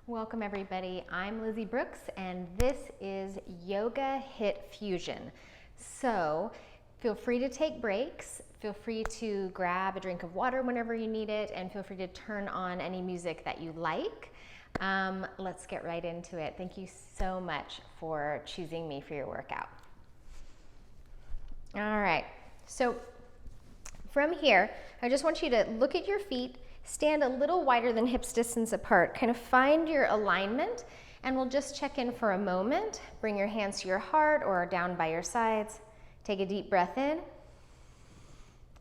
Welcome everybody, I'm Lizzie Brooks and this is Yoga Hit Fusion. So feel free to take breaks, feel free to grab a drink of water whenever you need it, and feel free to turn on any music that you like. Let's get right into it. Thank you so much for choosing me for your workout. All right, so from here, I just want you to look at your feet, stand a little wider than hips distance apart, kind of find your alignment, and we'll just check in for a moment. Bring your hands to your heart or down by your sides. Take a deep breath in,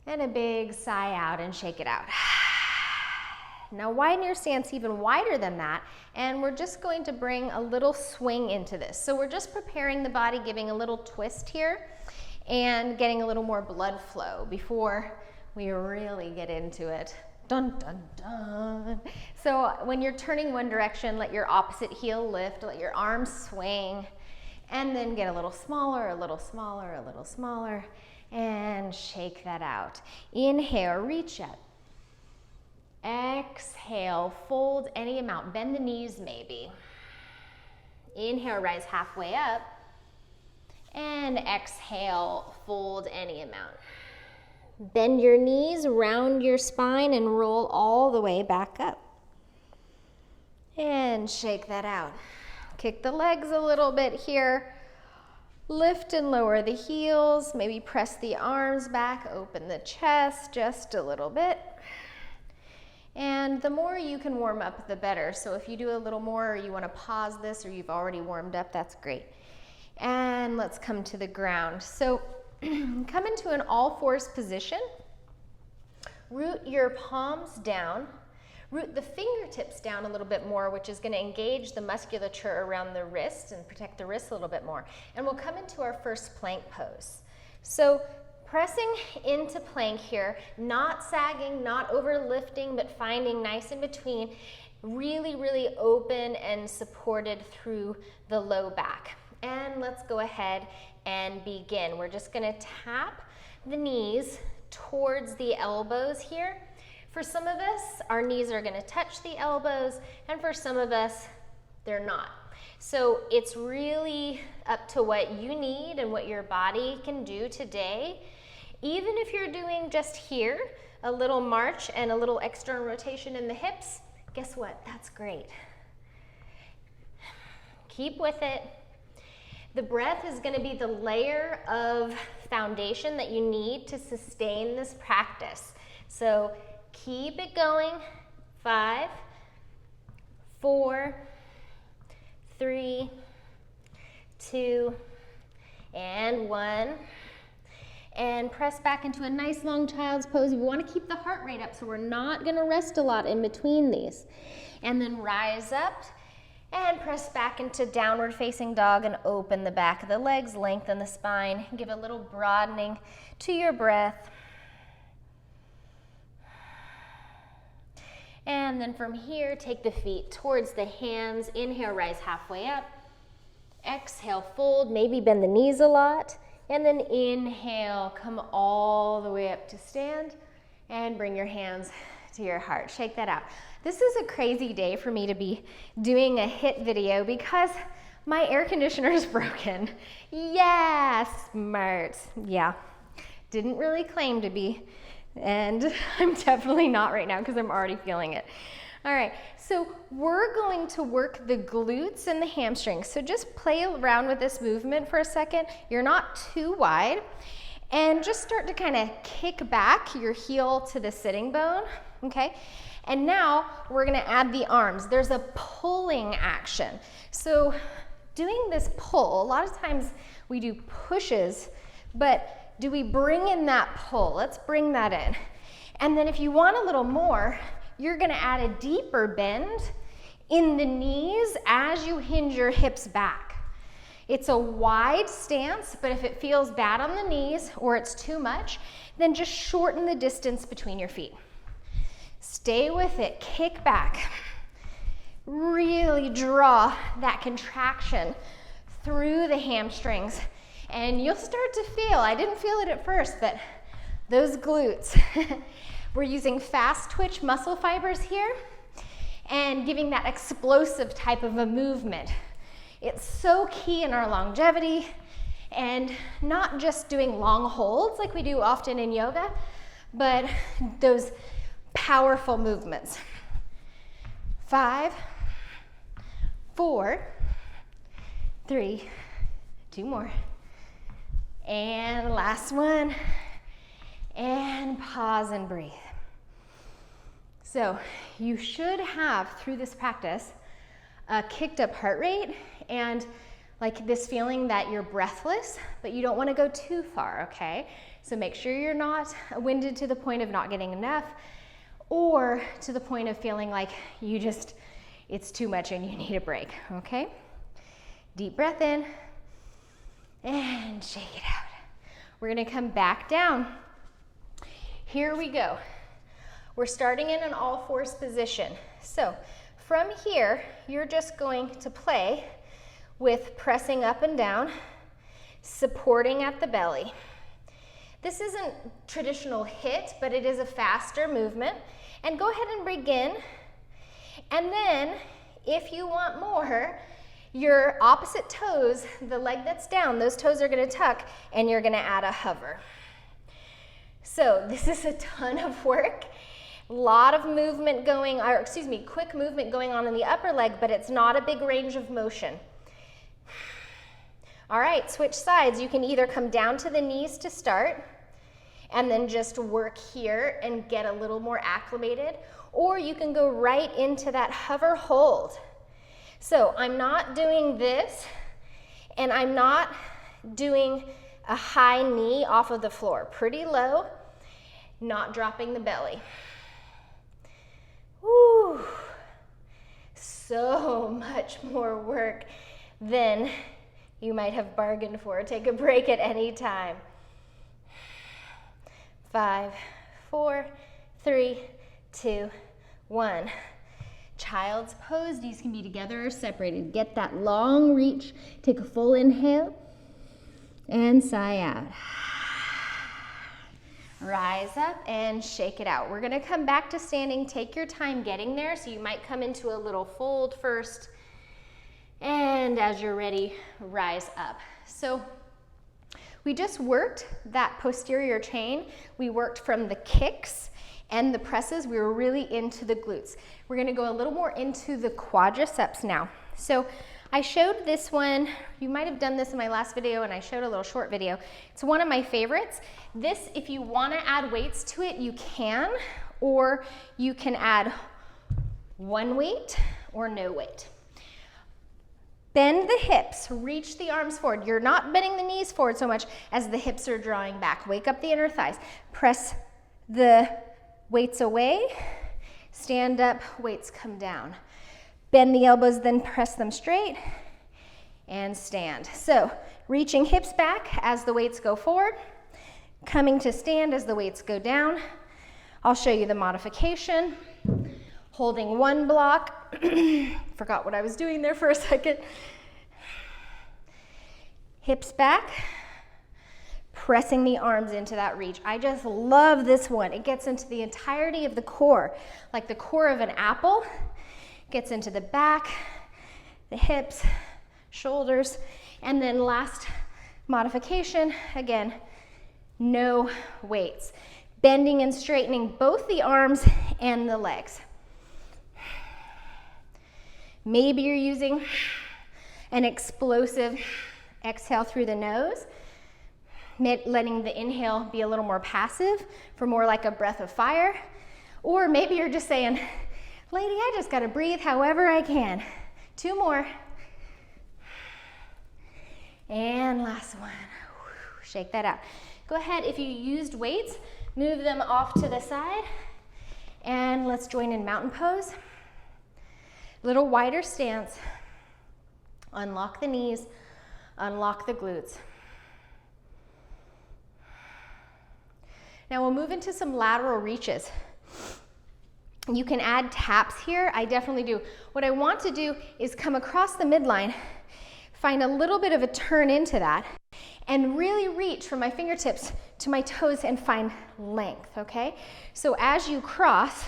and a big sigh out and shake it out. Now widen your stance even wider than that, and we're just going to bring a little swing into this. So we're just preparing the body, giving a little twist here, and getting a little more blood flow before we really get into it. Dun, dun, dun. So when you're turning one direction, let your opposite heel lift, let your arms swing, and then get a little smaller, a little smaller, a little smaller, and shake that out. Inhale, reach up. Exhale, fold any amount, bend the knees maybe. Inhale, rise halfway up, and exhale, fold any amount. Bend your knees, round your spine, and roll all the way back up. And shake that out. Kick the legs a little bit here. Lift and lower the heels. Maybe press the arms back, open the chest just a little bit. And the more you can warm up, the better. So if you do a little more, or you want to pause this, or you've already warmed up, that's great. And let's come to the ground. So come into an all fours position. Root your palms down. Root the fingertips down a little bit more, which is going to engage the musculature around the wrist and protect the wrist a little bit more. And we'll come into our first plank pose. So pressing into plank here, not sagging, not overlifting, but finding nice in between, really, really open and supported through the low back. And let's go ahead and begin. We're just going to tap the knees towards the elbows here. For some of us, our knees are going to touch the elbows, and for some of us, they're not. So it's really up to what you need and what your body can do today. Even if you're doing just here, a little march and a little external rotation in the hips, guess what? That's great. Keep with it. The breath is going to be the layer of foundation that you need to sustain this practice. So keep it going. 5, 4, 3, 2, and 1. And press back into a nice long child's pose. We want to keep the heart rate up, so we're not going to rest a lot in between these. And then rise up. And press back into downward facing dog and open the back of the legs, lengthen the spine, give a little broadening to your breath. And then from here, take the feet towards the hands. Inhale, rise halfway up. Exhale, fold, maybe bend the knees a lot. And then inhale, come all the way up to stand and bring your hands to your heart. Shake that out. This is a crazy day for me to be doing a HIIT video because my air conditioner is broken. Yeah, smart. Yeah, didn't really claim to be, and I'm definitely not right now because I'm already feeling it. All right, so we're going to work the glutes and the hamstrings. So just play around with this movement for a second. You're not too wide. And just start to kind of kick back your heel to the sitting bone, okay? And now we're gonna add the arms. There's a pulling action. So doing this pull, a lot of times we do pushes, but do we bring in that pull? Let's bring that in. And then if you want a little more, you're gonna add a deeper bend in the knees as you hinge your hips back. It's a wide stance, but if it feels bad on the knees or it's too much, then just shorten the distance between your feet. Stay with it, kick back. Really draw that contraction through the hamstrings, and you'll start to feel, I didn't feel it at first, but those glutes. We're using fast twitch muscle fibers here, and giving that explosive type of a movement. It's so key in our longevity, and not just doing long holds like we do often in yoga, but those powerful movements. 5, 4, 3, 2 more. And last one. And pause and breathe. So you should have, through this practice, a kicked up heart rate and like this feeling that you're breathless, but you don't want to go too far, okay? So make sure you're not winded to the point of not getting enough, or to the point of feeling like it's too much and you need a break, okay? Deep breath in and shake it out. We're gonna come back down. Here we go. We're starting in an all fours position. So from here, you're just going to play with pressing up and down, supporting at the belly. This isn't traditional HIIT, but it is a faster movement. And go ahead and begin. And then, if you want more, your opposite toes, the leg that's down, those toes are gonna tuck, and you're gonna add a hover. So this is a ton of work. A lot of movement going, or excuse me, quick movement going on in the upper leg, but it's not a big range of motion. All right, switch sides. You can either come down to the knees to start and then just work here and get a little more acclimated, or you can go right into that hover hold. So I'm not doing this, and I'm not doing a high knee off of the floor. Pretty low, not dropping the belly. Woo! So much more work than you might have bargained for. Take a break at any time. 5, 4, 3, 2, 1. Child's pose. These can be together or separated. Get that long reach. Take a full inhale and sigh out. Rise up and shake it out. We're gonna come back to standing. Take your time getting there. So you might come into a little fold first, and as you're ready, rise up. So we just worked that posterior chain. We worked from the kicks and the presses. We were really into the glutes. We're gonna go a little more into the quadriceps now. So I showed this one, you might have done this in my last video, and I showed a little short video. It's one of my favorites. This, if you wanna add weights to it, you can, or you can add one weight or no weight. Bend the hips, reach the arms forward. You're not bending the knees forward so much as the hips are drawing back. Wake up the inner thighs. Press the weights away, stand up, weights come down. Bend the elbows, then press them straight, and stand. So, reaching hips back as the weights go forward, coming to stand as the weights go down. I'll show you the modification. Holding one block. Forgot what I was doing there for a second. Hips back, pressing the arms into that reach. I just love this one. It gets into the entirety of the core, like the core of an apple. Gets into the back, the hips, shoulders, and then last modification, again, no weights. Bending and straightening both the arms and the legs. Maybe you're using an explosive exhale through the nose, letting the inhale be a little more passive for more like a breath of fire. Or maybe you're just saying, lady, I just gotta breathe however I can. 2 more. And last one. Shake that out. Go ahead, if you used weights, move them off to the side. And let's join in mountain pose. Little wider stance. Unlock the knees, unlock the glutes. Now we'll move into some lateral reaches. You can add taps here. I definitely do. What I want to do is come across the midline, find a little bit of a turn into that, and really reach from my fingertips to my toes and find length, okay? So as you cross,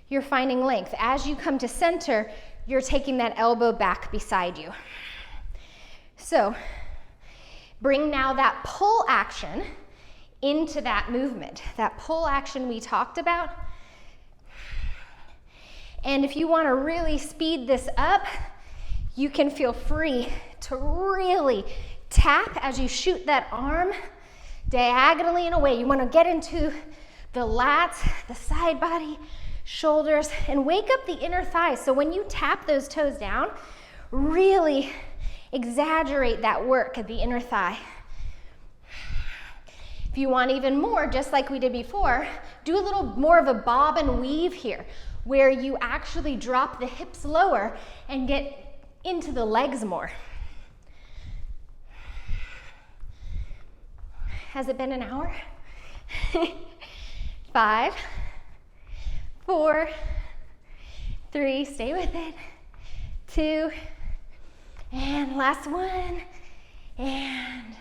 you're finding length. As you come to center, you're taking that elbow back beside you. So bring now that pull action into that movement, that pull action we talked about. And if you want to really speed this up, you can feel free to really tap as you shoot that arm diagonally and away. You want to get into the lats, the side body, shoulders, and wake up the inner thighs. So when you tap those toes down, really exaggerate that work of the inner thigh. If you want even more, just like we did before, do a little more of a bob and weave here, where you actually drop the hips lower and get into the legs more. Has it been an hour? 5, 4, 3, stay with it, 2, and last one, and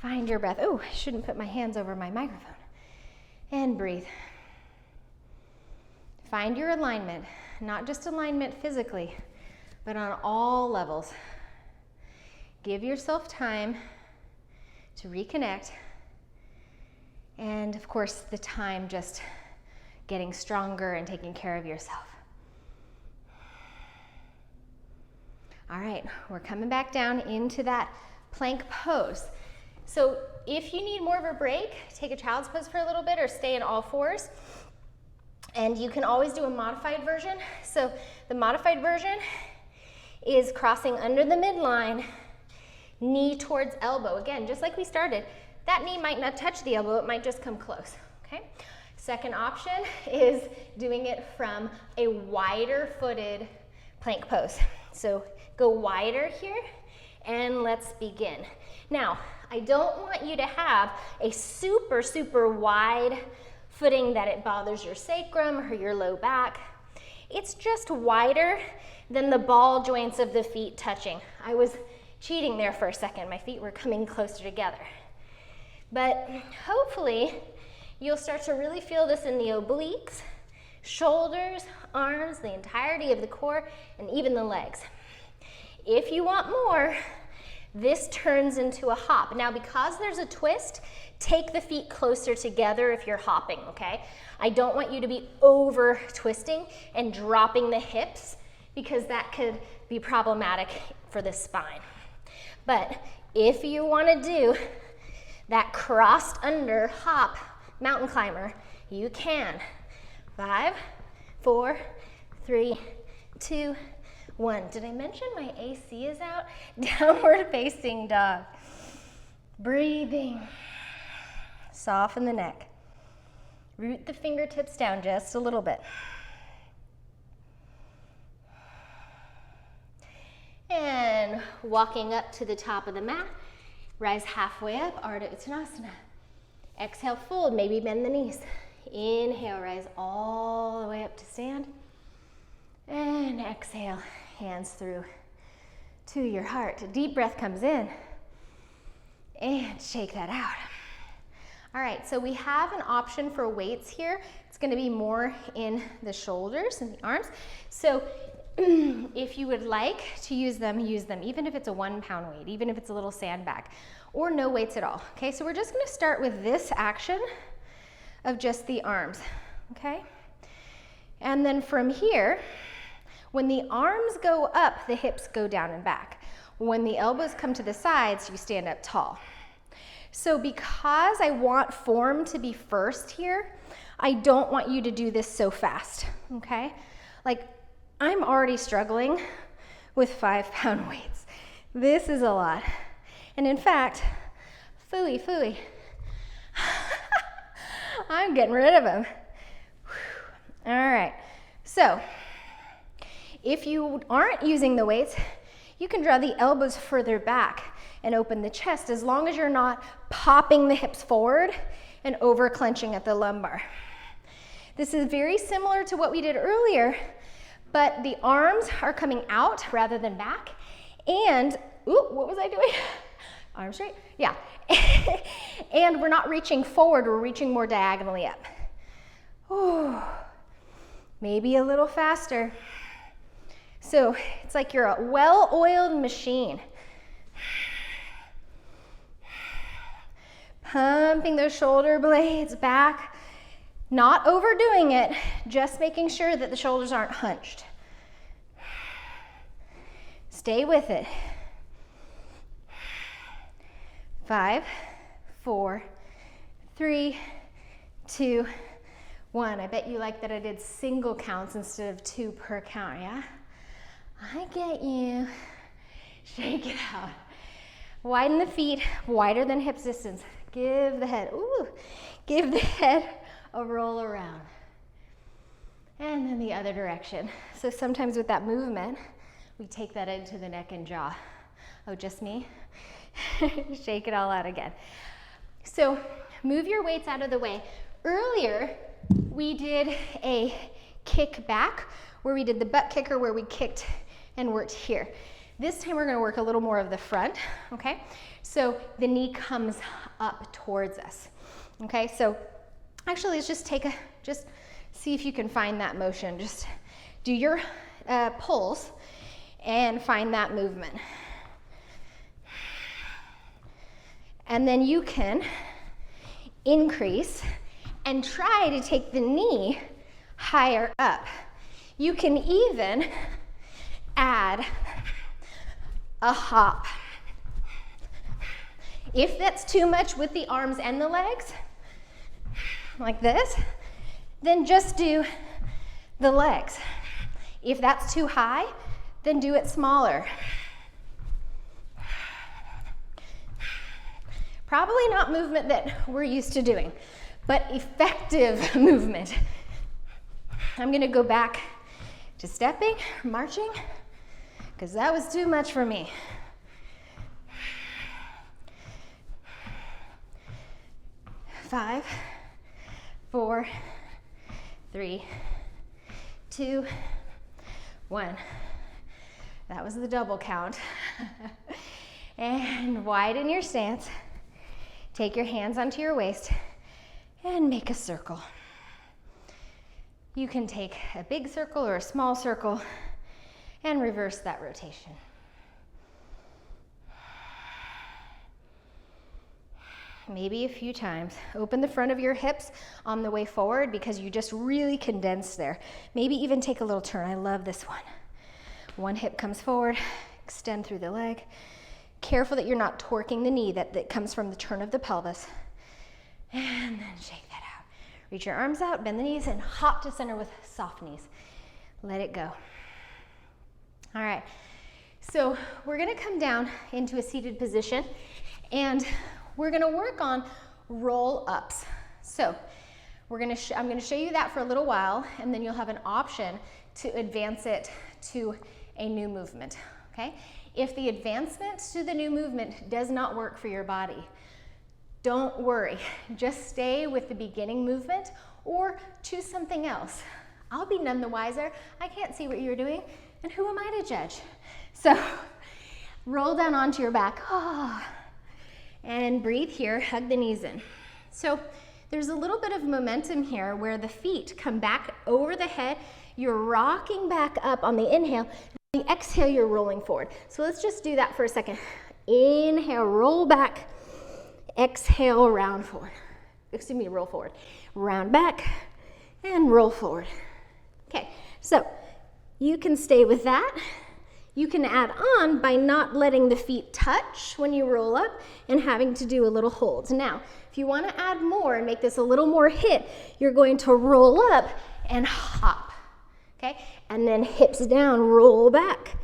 find your breath. Oh, I shouldn't put my hands over my microphone. And breathe. Find your alignment, not just alignment physically, but on all levels. Give yourself time to reconnect, and of course the time just getting stronger and taking care of yourself. All right, we're coming back down into that plank pose. So if you need more of a break, take a child's pose for a little bit or stay in all fours. And you can always do a modified version. So the modified version is crossing under the midline, knee towards elbow. Again, just like we started, that knee might not touch the elbow, it might just come close, okay? Second option is doing it from a wider footed plank pose. So go wider here, and let's begin. Now, I don't want you to have a super, super wide footing that it bothers your sacrum or your low back. It's just wider than the ball joints of the feet touching. I was cheating there for a second. My feet were coming closer together. But hopefully, you'll start to really feel this in the obliques, shoulders, arms, the entirety of the core, and even the legs. If you want more, this turns into a hop. Now, because there's a twist, take the feet closer together if you're hopping, okay? I don't want you to be over twisting and dropping the hips, because that could be problematic for the spine. But if you want to do that crossed under hop mountain climber, you can. 5, 4, 3, 2, 1. Did I mention my AC is out? Downward facing dog. Breathing. Soften the neck. Root the fingertips down just a little bit. And walking up to the top of the mat, rise halfway up, Ardha Uttanasana. Exhale, fold, maybe bend the knees. Inhale, rise all the way up to stand. And exhale, hands through to your heart. A deep breath comes in. And shake that out. All right, so we have an option for weights here. It's gonna be more in the shoulders and the arms. So if you would like to use them, even if it's a 1 pound weight, even if it's a little sandbag, or no weights at all. Okay, so we're just gonna start with this action of just the arms, okay? And then from here, when the arms go up, the hips go down and back. When the elbows come to the sides, you stand up tall. So because I want form to be first here, I don't want you to do this so fast, okay? Like, I'm already struggling with 5 pound weights. This is a lot. And in fact, phooey. I'm getting rid of them. All right, so if you aren't using the weights, you can draw the elbows further back and open the chest, as long as you're not popping the hips forward and over clenching at the lumbar. This is very similar to what we did earlier, but the arms are coming out rather than back. And, ooh, what was I doing? Arms straight, yeah. And we're not reaching forward, we're reaching more diagonally up. Ooh. maybe a little faster. So it's like you're a well-oiled machine. Pumping those shoulder blades back, not overdoing it, just making sure that the shoulders aren't hunched. Stay with it. 5, 4, 3, 2, 1. I bet you like that I did single counts instead of 2 per count, yeah? I get you. Shake it out. Widen the feet, wider than hips distance. Give the head, give the head a roll around. And then the other direction. So sometimes with that movement, we take that into the neck and jaw. Oh, just me? Shake it all out again. So move your weights out of the way. Earlier, we did a kick back where we did the butt kicker where we kicked and worked here. This time we're going to work a little more of the front, okay? So the knee comes up towards us, okay? So actually let's just just see if you can find that motion. Just do your pulls and find that movement. And then you can increase and try to take the knee higher up. You can even add a hop. If that's too much with the arms and the legs, like this, then just do the legs. If that's too high, then do it smaller. Probably not movement that we're used to doing, but effective movement. I'm gonna go back to stepping, marching, because that was too much for me. 5, 4, 3, 2, 1. That was the double count. And widen your stance. Take your hands onto your waist and make a circle. You can take a big circle or a small circle and reverse that rotation. Maybe a few times. Open the front of your hips on the way forward because you just really condensed there. Maybe even take a little turn. I love this one. One hip comes forward, extend through the leg. Careful that you're not torquing the knee, that comes from the turn of the pelvis. And then shake that out. Reach your arms out, bend the knees, and hop to center with soft knees. Let it go. All right, so we're gonna come down into a seated position, and we're gonna work on roll-ups. So I'm gonna show you that for a little while, and then you'll have an option to advance it to a new movement, okay? If the advancement to the new movement does not work for your body, don't worry. Just stay with the beginning movement or choose something else. I'll be none the wiser. I can't see what you're doing, and who am I to judge? So roll down onto your back. And breathe here, hug the knees in. So there's a little bit of momentum here where the feet come back over the head. You're rocking back up on the inhale. The exhale, you're rolling forward. So let's just do that for a second. Inhale, roll back. Exhale, round forward. Excuse me, roll forward. Round back and roll forward. Okay, so you can stay with that. You can add on by not letting the feet touch when you roll up and having to do a little hold. Now, if you want to add more and make this a little more hit, you're going to roll up and hop. Okay, and then hips down, roll back,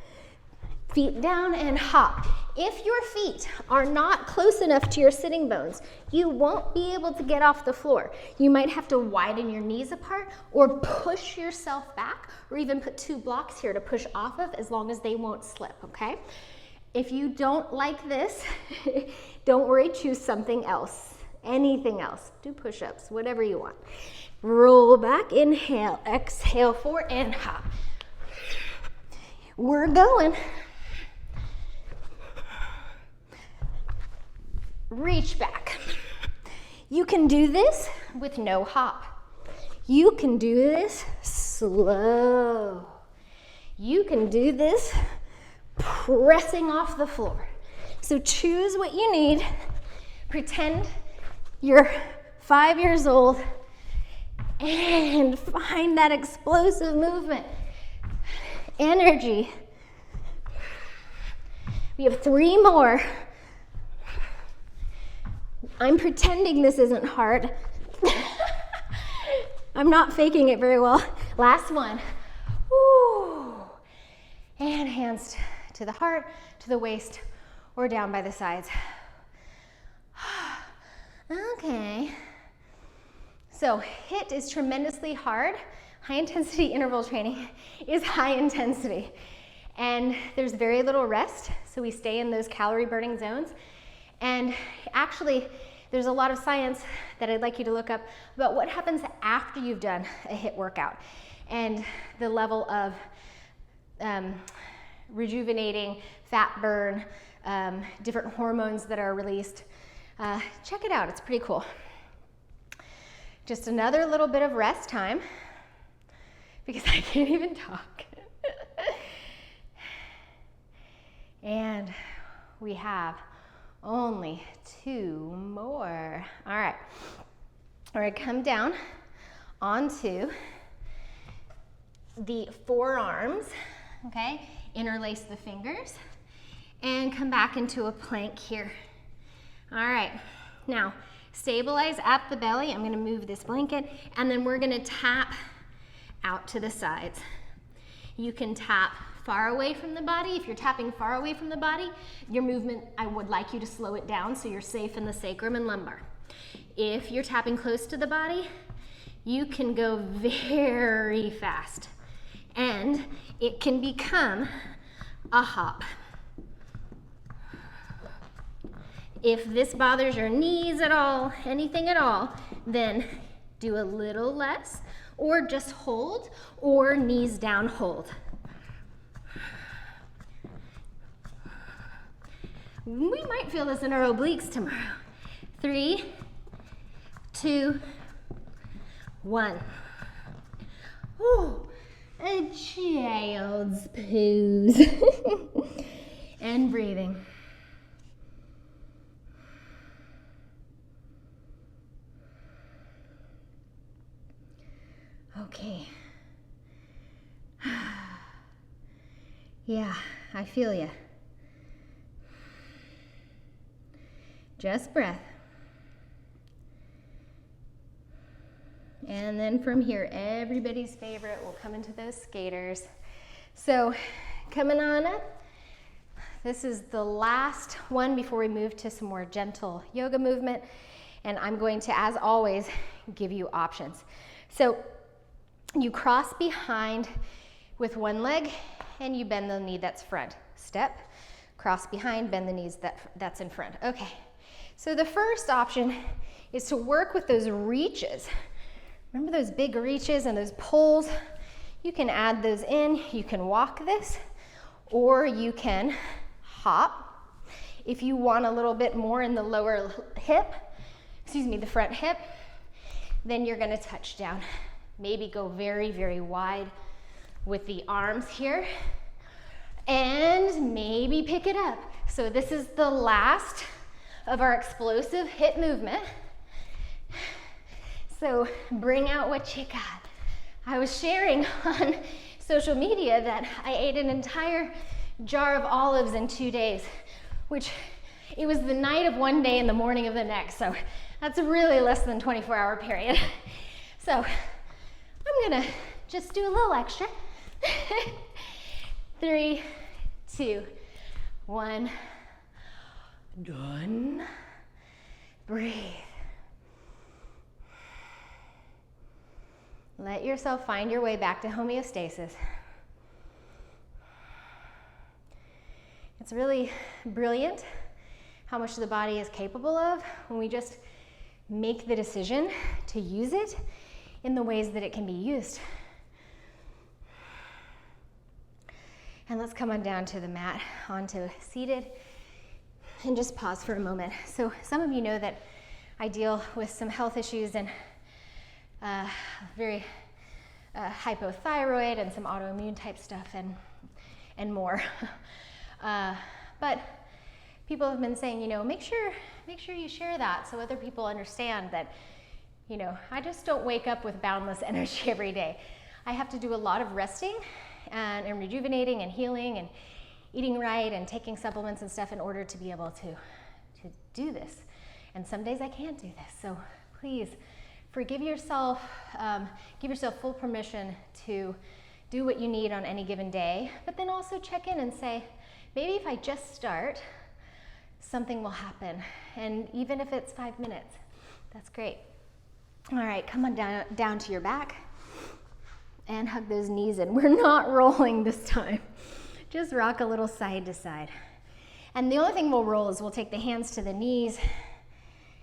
feet down and hop. If your feet are not close enough to your sitting bones, you won't be able to get off the floor. You might have to widen your knees apart or push yourself back, or even put 2 blocks here to push off of, as long as they won't slip, okay? If you don't like this, don't worry, choose something else, anything else. Do push-ups, whatever you want. Roll back, inhale, exhale, forward, and hop. We're going. Reach back. You can do this with no hop. You can do this slow. You can do this pressing off the floor. So choose what you need. Pretend you're 5 years old and find that explosive movement. Energy. We have 3 more. I'm pretending this isn't hard. I'm not faking it very well. Last one. Woo. And hands to the heart, to the waist, or down by the sides. Okay. So HIIT is tremendously hard. High intensity interval training is high intensity. And there's very little rest, so we stay in those calorie burning zones. And actually, there's a lot of science that I'd like you to look up about what happens after you've done a HIIT workout and the level of rejuvenating, fat burn, different hormones that are released. Check it out, it's pretty cool. Just another little bit of rest time because I can't even talk. And we have only 2 more. All right, we're gonna come down onto the forearms, okay? Interlace the fingers and come back into a plank here. All right, now stabilize at the belly. I'm gonna move this blanket and then we're gonna tap out to the sides. You can tap far away from the body. If you're tapping far away from the body, your movement, I would like you to slow it down so you're safe in the sacrum and lumbar. If you're tapping close to the body, you can go very fast and it can become a hop. If this bothers your knees at all, anything at all, then do a little less or just hold or knees down hold. We might feel this in our obliques tomorrow. 3, 2, 1. Ooh, a child's pose. And breathing. Okay. Yeah, I feel ya. Just breath. And then from here, everybody's favorite, we'll come into those skaters. So coming on up, this is the last one before we move to some more gentle yoga movement. And I'm going to, as always, give you options. So you cross behind with one leg and you bend the knee that's front. Step, cross behind, bend the knees that's in front. Okay, so the first option is to work with those reaches. Remember those big reaches and those pulls? You can add those in, you can walk this, or you can hop. If you want a little bit more in the lower hip, the front hip, then you're gonna touch down. Maybe go very, very wide with the arms here, and maybe pick it up. So this is the last of our explosive HIIT movement. So bring out what you got. I was sharing on social media that I ate an entire jar of olives in 2 days, which it was the night of one day and the morning of the next. So that's really less than 24-hour period. So I'm gonna just do a little extra. 3, 2, 1, done. Breathe. Let yourself find your way back to homeostasis. It's really brilliant how much the body is capable of when we just make the decision to use it in the ways that it can be used. And let's come on down to the mat, onto seated, and just pause for a moment. So some of you know that I deal with some health issues and very hypothyroid and some autoimmune type stuff and more. But people have been saying, you know, make sure you share that so other people understand that, you know, I just don't wake up with boundless energy every day. I have to do a lot of resting and rejuvenating and healing and eating right and taking supplements and stuff in order to be able to do this. And some days I can't do this. So please forgive yourself, give yourself full permission to do what you need on any given day, but then also check in and say, maybe if I just start, something will happen. And even if it's 5 minutes, that's great. All right, come on down to your back and hug those knees in. We're not rolling this time. Just rock a little side to side. And the only thing we'll roll is we'll take the hands to the knees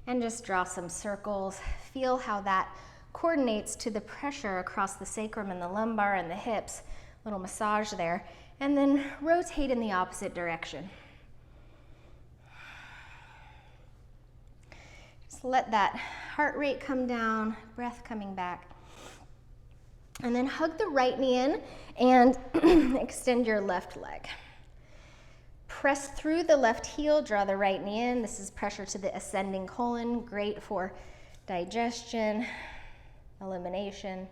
and just draw some circles. Feel how that coordinates to the pressure across the sacrum and the lumbar and the hips. Little massage there. And then rotate in the opposite direction. Just let that heart rate come down, breath coming back. And then hug the right knee in and extend your left leg. Press through the left heel, draw the right knee in. This is pressure to the ascending colon, great for digestion, elimination.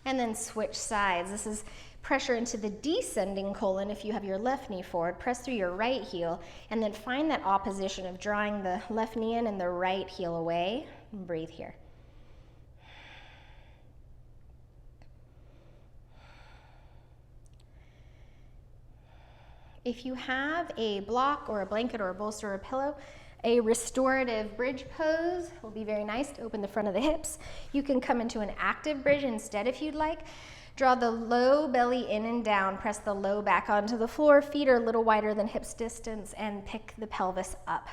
And then switch sides. This is pressure into the descending colon if you have your left knee forward. Press through your right heel and then find that opposition of drawing the left knee in and the right heel away. And breathe here. If you have a block or a blanket or a bolster or a pillow, a restorative bridge pose will be very nice to open the front of the hips. You can come into an active bridge instead if you'd like. Draw the low belly in and down, press the low back onto the floor, feet are a little wider than hips distance, and pick the pelvis up.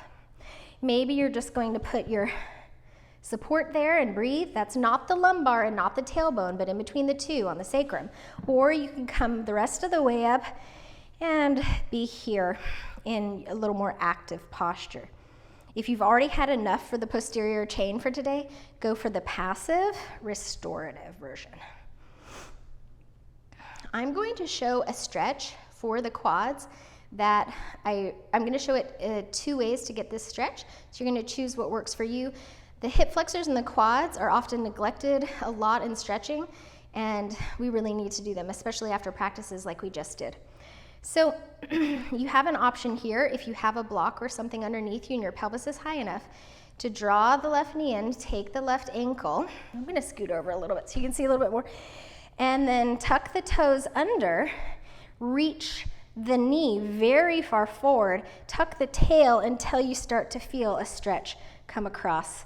Maybe you're just going to put your support there and breathe. That's not the lumbar and not the tailbone, but in between the two on the sacrum. Or you can come the rest of the way up and be here in a little more active posture. If you've already had enough for the posterior chain for today, go for the passive restorative version. I'm going to show a stretch for the quads that I'm going to show it 2 ways to get this stretch. So you're going to choose what works for you. The hip flexors and the quads are often neglected a lot in stretching, and we really need to do them, especially after practices like we just did. So you have an option here if you have a block or something underneath you and your pelvis is high enough to draw the left knee in, take the left ankle. I'm going to scoot over a little bit so you can see a little bit more. And then tuck the toes under, reach the knee very far forward, tuck the tail until you start to feel a stretch come across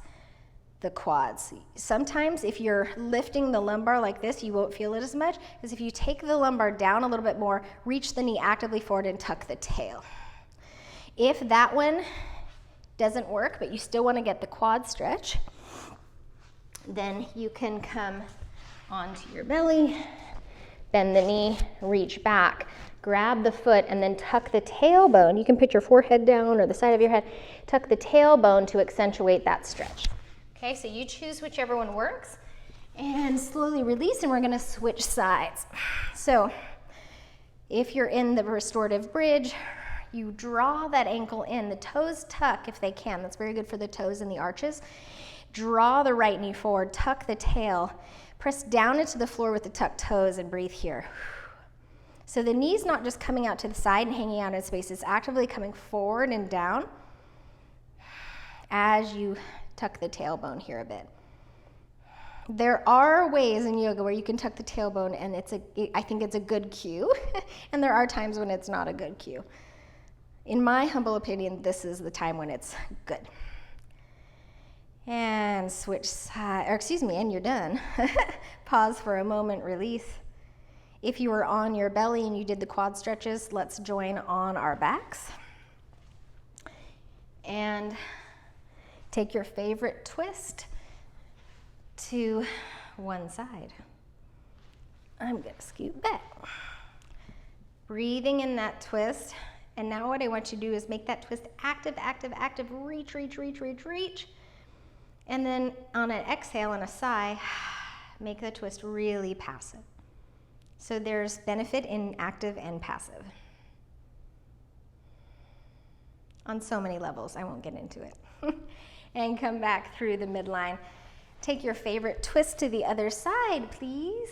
the quads. Sometimes if you're lifting the lumbar like this, you won't feel it as much as if you take the lumbar down a little bit more, reach the knee actively forward and tuck the tail. If that one doesn't work, but you still want to get the quad stretch, then you can come onto your belly, bend the knee, reach back, grab the foot, and then tuck the tailbone. You can put your forehead down or the side of your head, tuck the tailbone to accentuate that stretch. Okay, so you choose whichever one works and slowly release, and we're going to switch sides. So if you're in the restorative bridge, you draw that ankle in. The toes tuck if they can. That's very good for the toes and the arches. Draw the right knee forward, tuck the tail, press down into the floor with the tucked toes, and breathe here. So the knee's not just coming out to the side and hanging out in space. It's actively coming forward and down as you tuck the tailbone here a bit. There are ways in yoga where you can tuck the tailbone, and I think it's a good cue, and there are times when it's not a good cue. In my humble opinion, this is the time when it's good. And switch side, and you're done. Pause for a moment, release. If you were on your belly and you did the quad stretches, let's join on our backs. And take your favorite twist to one side. I'm going to scoot back. Breathing in that twist. And now what I want you to do is make that twist active, active, active. Reach, reach, reach, reach, reach. And then on an exhale and a sigh, make the twist really passive. So there's benefit in active and passive. On so many levels, I won't get into it. And come back through the midline. Take your favorite twist to the other side, please.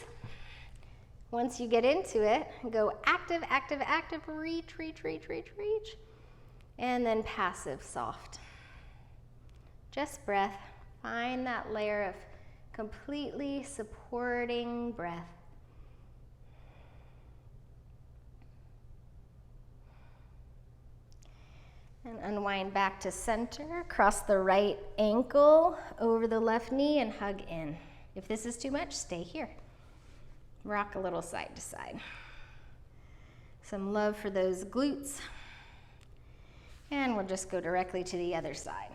Once you get into it, go active, active, active, reach, reach, reach, reach, reach. And then passive, soft. Just breath. Find that layer of completely supporting breath. And unwind back to center. Cross the right ankle over the left knee and hug in. If this is too much, stay here. Rock a little side to side. Some love for those glutes. And we'll just go directly to the other side.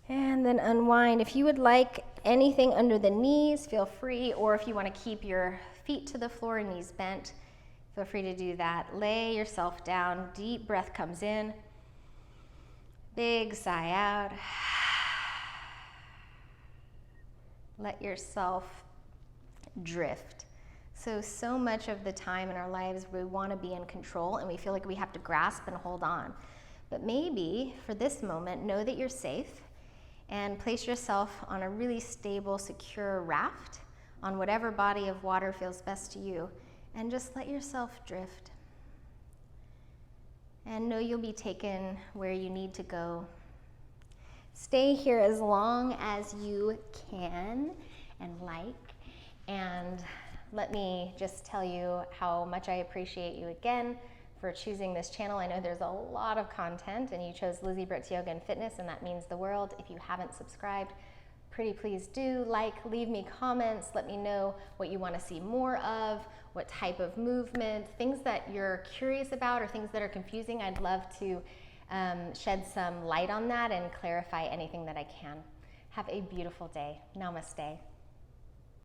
And then unwind. If you would like anything under the knees, feel free, or if you want to keep your feet to the floor, knees bent, feel free to do that. Lay yourself down. Deep breath comes in. Big sigh out. Let yourself drift. So much of the time in our lives we want to be in control and we feel like we have to grasp and hold on. But maybe for this moment, know that you're safe and place yourself on a really stable, secure raft on whatever body of water feels best to you, and just let yourself drift. And know you'll be taken where you need to go. Stay here as long as you can and like, and let me just tell you how much I appreciate you again for choosing this channel. I know there's a lot of content and you chose Lizzie Britt's Yoga and Fitness, and that means the world. If you haven't subscribed, pretty please do. Leave me comments, let me know what you want to see more of, what type of movement, things that you're curious about or things that are confusing. I'd love to shed some light on that and clarify anything that I can. Have a beautiful day. Namaste.